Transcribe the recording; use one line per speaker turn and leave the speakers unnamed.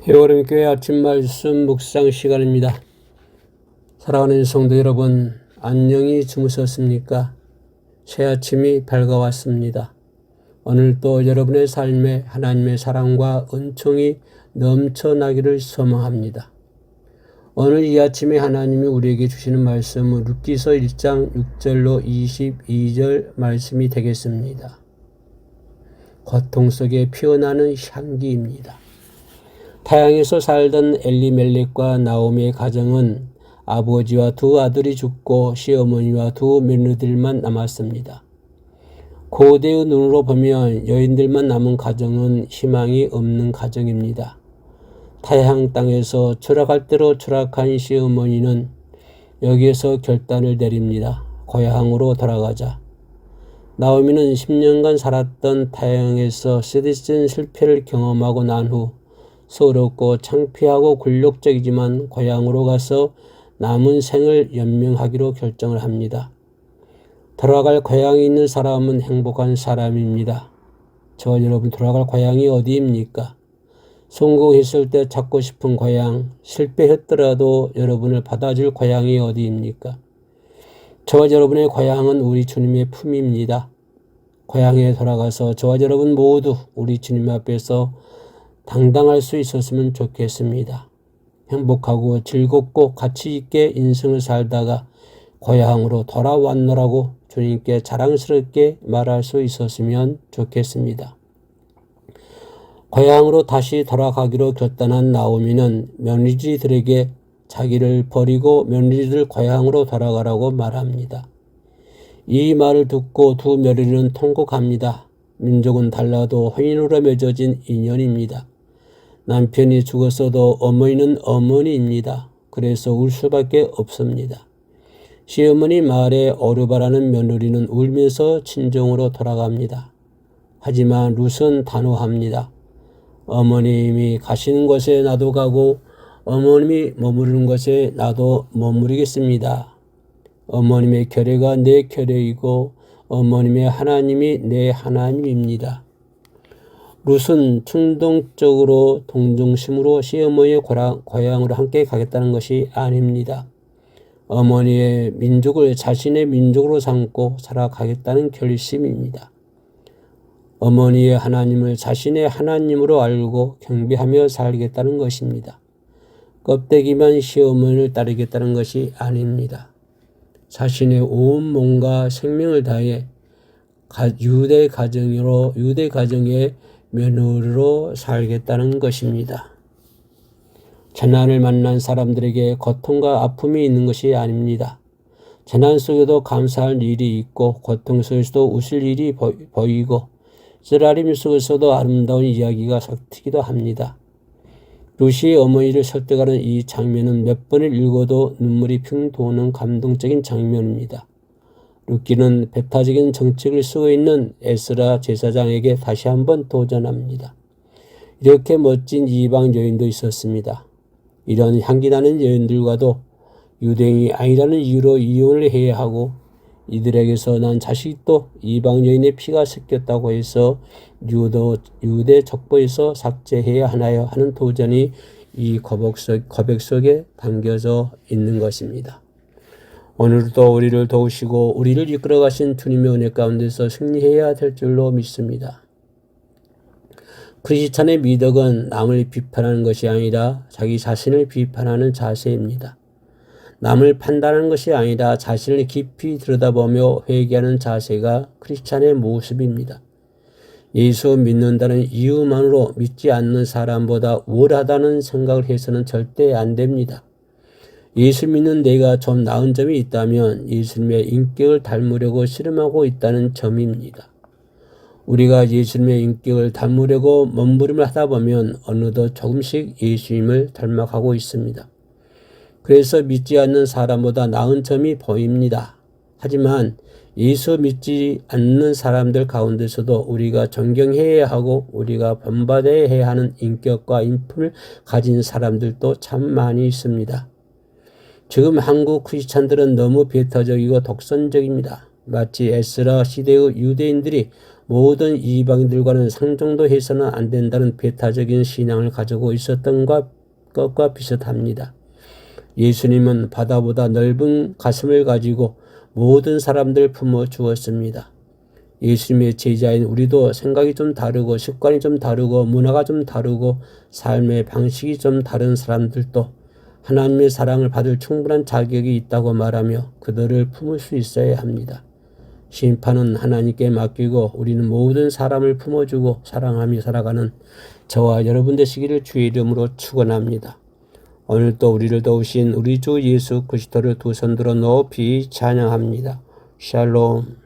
해오름교회 아침 말씀 묵상 시간입니다. 사랑하는 성도 여러분, 안녕히 주무셨습니까? 새 아침이 밝아왔습니다. 오늘도 여러분의 삶에 하나님의 사랑과 은총이 넘쳐나기를 소망합니다. 오늘 이 아침에 하나님이 우리에게 주시는 말씀은 룻기서 1장 6절로 22절 말씀이 되겠습니다. 고통 속에 피어나는 향기입니다. 타향에서 살던 엘리멜렉과 나오미의 가정은 아버지와 두 아들이 죽고 시어머니와 두 며느리들만 남았습니다. 고대의 눈으로 보면 여인들만 남은 가정은 희망이 없는 가정입니다. 타향 땅에서 추락할 대로 추락한 시어머니는 여기에서 결단을 내립니다. 고향으로 돌아가자. 나오미는 10년간 살았던 타향에서 시디슨 실패를 경험하고 난 후 서럽고 창피하고 굴욕적이지만 고향으로 가서 남은 생을 연명하기로 결정을 합니다. 돌아갈 고향이 있는 사람은 행복한 사람입니다. 저와 여러분, 돌아갈 고향이 어디입니까? 성공했을 때 찾고 싶은 고향, 실패했더라도 여러분을 받아줄 고향이 어디입니까? 저와 여러분의 고향은 우리 주님의 품입니다. 고향에 돌아가서 저와 여러분 모두 우리 주님 앞에서 당당할 수 있었으면 좋겠습니다. 행복하고 즐겁고 가치 있게 인생을 살다가 고향으로 돌아왔노라고 주님께 자랑스럽게 말할 수 있었으면 좋겠습니다. 고향으로 다시 돌아가기로 결단한 나오미는 며느리들에게 자기를 버리고 며느리들 고향으로 돌아가라고 말합니다. 이 말을 듣고 두 며느리는 통곡합니다. 민족은 달라도 혼인으로 맺어진 인연입니다. 남편이 죽었어도 어머니는 어머니입니다. 그래서 울 수밖에 없습니다. 시어머니 말에 어루바라는 며느리는 울면서 친정으로 돌아갑니다. 하지만 룻은 단호합니다. 어머님이 가시는 곳에 나도 가고 어머님이 머무르는 곳에 나도 머무르겠습니다. 어머님의 결례가 내 결례이고 어머님의 하나님이 내 하나님입니다. 룻은 충동적으로 동정심으로 시어머니의 고향으로 함께 가겠다는 것이 아닙니다. 어머니의 민족을 자신의 민족으로 삼고 살아가겠다는 결심입니다. 어머니의 하나님을 자신의 하나님으로 알고 경배하며 살겠다는 것입니다. 껍데기만 시어머니를 따르겠다는 것이 아닙니다. 자신의 온 몸과 생명을 다해 유대 가정의 며느리로 살겠다는 것입니다. 재난을 만난 사람들에게 고통과 아픔이 있는 것이 아닙니다. 재난 속에도 감사할 일이 있고 고통 속에서도 웃을 일이 보이고 쓰라림 속에서도 아름다운 이야기가 섞이기도 합니다. 룻이 어머니를 설득하는 이 장면은 몇 번을 읽어도 눈물이 핑 도는 감동적인 장면입니다. 룻기는 배타적인 정책을 쓰고 있는 에스라 제사장에게 다시 한번 도전합니다. 이렇게 멋진 이방 여인도 있었습니다. 이런 향기나는 여인들과도 유대인이 아니라는 이유로 이혼을 해야 하고 이들에게서 난 자식도 이방 여인의 피가 섞였다고 해서 유대 족보에서 삭제해야 하나요 하는 도전이 이 고백 속에 담겨져 있는 것입니다. 오늘도 우리를 도우시고 우리를 이끌어 가신 주님의 은혜 가운데서 승리해야 될 줄로 믿습니다. 크리스찬의 미덕은 남을 비판하는 것이 아니라 자기 자신을 비판하는 자세입니다. 남을 판단하는 것이 아니라 자신을 깊이 들여다보며 회개하는 자세가 크리스찬의 모습입니다. 예수 믿는다는 이유만으로 믿지 않는 사람보다 우월하다는 생각을 해서는 절대 안 됩니다. 예수 믿는 내가 좀 나은 점이 있다면 예수님의 인격을 닮으려고 실험하고 있다는 점입니다. 우리가 예수님의 인격을 닮으려고 몸부림을 하다 보면 어느덧 조금씩 예수님을 닮아가고 있습니다. 그래서 믿지 않는 사람보다 나은 점이 보입니다. 하지만 예수 믿지 않는 사람들 가운데서도 우리가 존경해야 하고 우리가 본받아야 하는 인격과 인품을 가진 사람들도 참 많이 있습니다. 지금 한국 크리스찬들은 너무 배타적이고 독선적입니다. 마치 에스라 시대의 유대인들이 모든 이방인들과는 상종도 해서는 안 된다는 배타적인 신앙을 가지고 있었던 것과 비슷합니다. 예수님은 바다보다 넓은 가슴을 가지고 모든 사람들을 품어 주었습니다. 예수님의 제자인 우리도 생각이 좀 다르고 습관이 좀 다르고 문화가 좀 다르고 삶의 방식이 좀 다른 사람들도 하나님의 사랑을 받을 충분한 자격이 있다고 말하며 그들을 품을 수 있어야 합니다. 심판은 하나님께 맡기고 우리는 모든 사람을 품어주고 사랑하며 살아가는 저와 여러분 되시기를 주의 이름으로 축원합니다. 오늘도 우리를 도우신 우리 주 예수 그리스도를 두 손 들어 높이 찬양합니다. 샬롬.